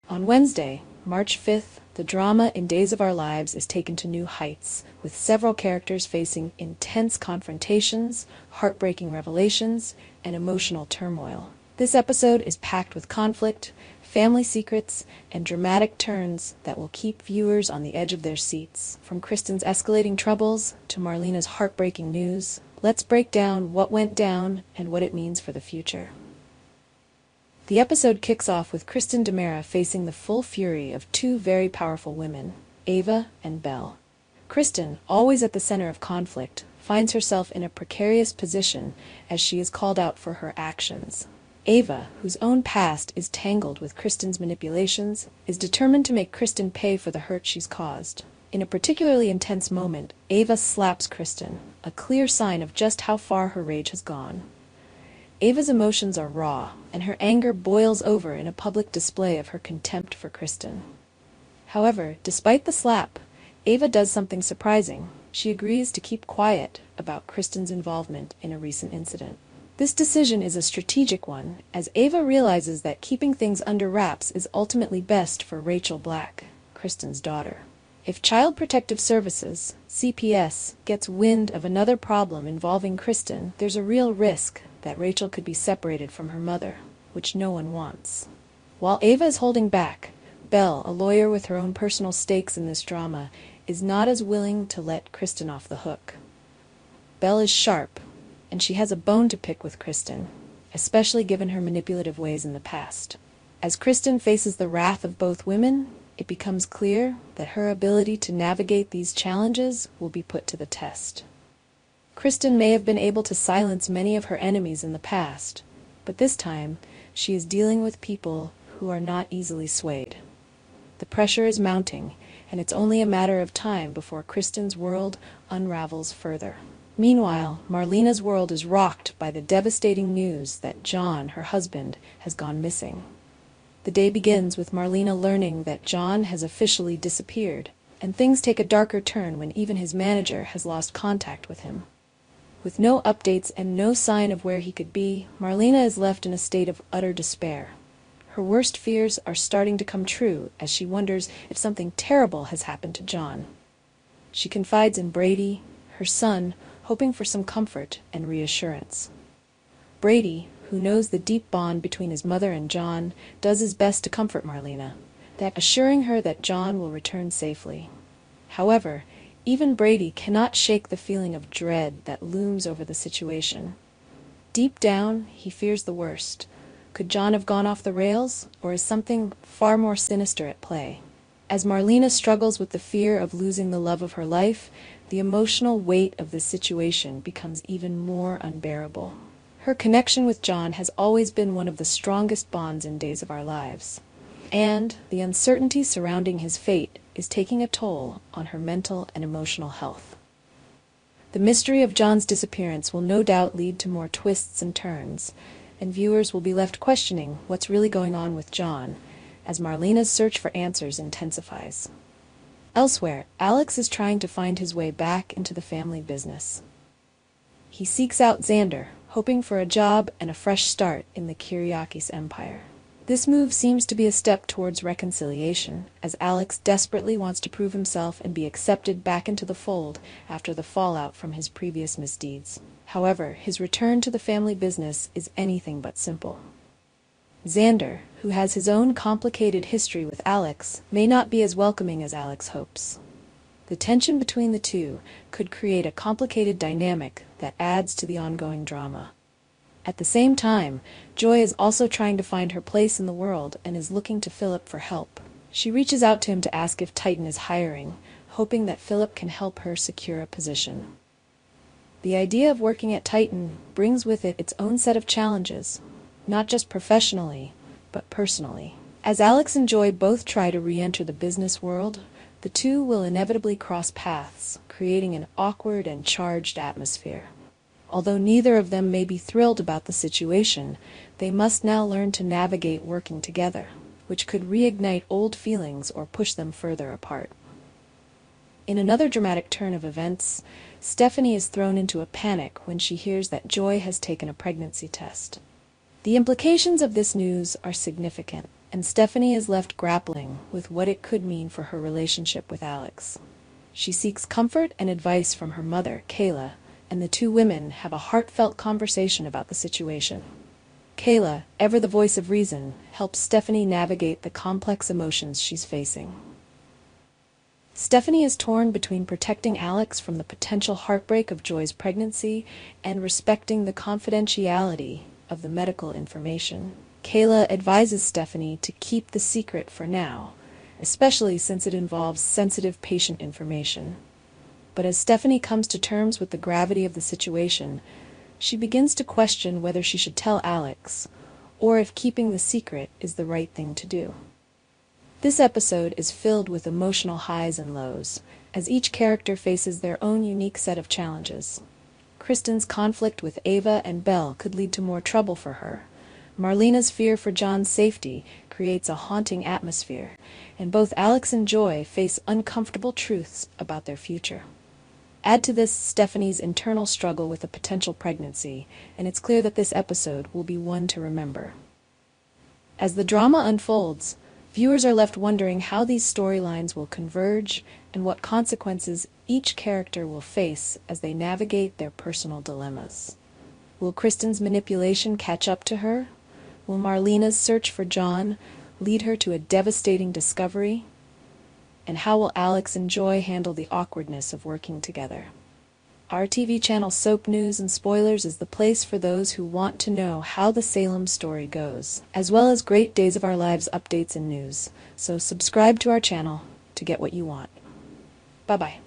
On Wednesday, March 5th, the drama in Days of Our Lives is taken to new heights, with several characters facing intense confrontations, heartbreaking revelations, and emotional turmoil. This episode is packed with conflict, family secrets, and dramatic turns that will keep viewers on the edge of their seats. From Kristen's escalating troubles to Marlena's heartbreaking news, let's break down what went down and what it means for the future. The episode kicks off with Kristen facing the full fury of two very powerful women, Ava and Belle. Kristen, always at the center of conflict, finds herself in a precarious position as she is called out for her actions. Ava, whose own past is tangled with Kristen's manipulations, is determined to make Kristen pay for the hurt she's caused. In a particularly intense moment, Ava slaps Kristen, a clear sign of just how far her rage has gone. Ava's emotions are raw, and her anger boils over in a public display of her contempt for Kristen. However, despite the slap, Ava does something surprising. She agrees to keep quiet about Kristen's involvement in a recent incident. This decision is a strategic one, as Ava realizes that keeping things under wraps is ultimately best for Rachel Black, Kristen's daughter. If Child Protective Services, CPS, gets wind of another problem involving Kristen, there's a real risk that Rachel could be separated from her mother, which no one wants. While Ava is holding back, Belle, a lawyer with her own personal stakes in this drama, is not as willing to let Kristen off the hook. Belle is sharp, and she has a bone to pick with Kristen, especially given her manipulative ways in the past. As Kristen faces the wrath of both women, it becomes clear that her ability to navigate these challenges will be put to the test. Kristen may have been able to silence many of her enemies in the past, but this time she is dealing with people who are not easily swayed. The pressure is mounting, and it's only a matter of time before Kristen's world unravels further. Meanwhile, Marlena's world is rocked by the devastating news that John, her husband, has gone missing. The day begins with Marlena learning that John has officially disappeared, and things take a darker turn when even his manager has lost contact with him. With no updates and no sign of where he could be, Marlena is left in a state of utter despair. Her worst fears are starting to come true as she wonders if something terrible has happened to John. She confides in Brady, her son, hoping for some comfort and reassurance. Brady, who knows the deep bond between his mother and John, does his best to comfort Marlena, assuring her that John will return safely. However, even Brady cannot shake the feeling of dread that looms over the situation. Deep down, he fears the worst. Could John have gone off the rails, or is something far more sinister at play? As Marlena struggles with the fear of losing the love of her life, the emotional weight of this situation becomes even more unbearable. Her connection with John has always been one of the strongest bonds in Days of Our Lives, and the uncertainty surrounding his fate is taking a toll on her mental and emotional health. The mystery of John's disappearance will no doubt lead to more twists and turns, and viewers will be left questioning what's really going on with John, as Marlena's search for answers intensifies. Elsewhere, Alex is trying to find his way back into the family business. He seeks out Xander, hoping for a job and a fresh start in the Kyriakis empire. This move seems to be a step towards reconciliation, as Alex desperately wants to prove himself and be accepted back into the fold after the fallout from his previous misdeeds. However, his return to the family business is anything but simple. Xander, who has his own complicated history with Alex, may not be as welcoming as Alex hopes. The tension between the two could create a complicated dynamic that adds to the ongoing drama. At the same time, Joy is also trying to find her place in the world and is looking to Philip for help. She reaches out to him to ask if Titan is hiring, hoping that Philip can help her secure a position. The idea of working at Titan brings with it its own set of challenges, not just professionally, but personally. As Alex and Joy both try to re-enter the business world, the two will inevitably cross paths, creating an awkward and charged atmosphere. Although neither of them may be thrilled about the situation, they must now learn to navigate working together, which could reignite old feelings or push them further apart. In another dramatic turn of events, Stephanie is thrown into a panic when she hears that Joy has taken a pregnancy test. The implications of this news are significant. and Stephanie is left grappling with what it could mean for her relationship with Alex. She seeks comfort and advice from her mother, Kayla, and the two women have a heartfelt conversation about the situation. Kayla, ever the voice of reason, helps Stephanie navigate the complex emotions she's facing. Stephanie is torn between protecting Alex from the potential heartbreak of Joy's pregnancy and respecting the confidentiality of the medical information. Kayla advises Stephanie to keep the secret for now, especially since it involves sensitive patient information. But as Stephanie comes to terms with the gravity of the situation, she begins to question whether she should tell Alex, or if keeping the secret is the right thing to do. This episode is filled with emotional highs and lows, as each character faces their own unique set of challenges. Kristen's conflict with Ava and Belle could lead to more trouble for her. Marlena's fear for John's safety creates a haunting atmosphere, and both Alex and Joy face uncomfortable truths about their future. Add to this Stephanie's internal struggle with a potential pregnancy, and it's clear that this episode will be one to remember. As the drama unfolds, viewers are left wondering how these storylines will converge and what consequences each character will face as they navigate their personal dilemmas. Will Kristen's manipulation catch up to her? Will Marlena's search for John lead her to a devastating discovery? And how will Alex and Joy handle the awkwardness of working together? Our TV channel Soap News and Spoilers is the place for those who want to know how the Salem story goes, as well as great Days of Our Lives updates and news. So subscribe to our channel to get what you want. Bye-bye.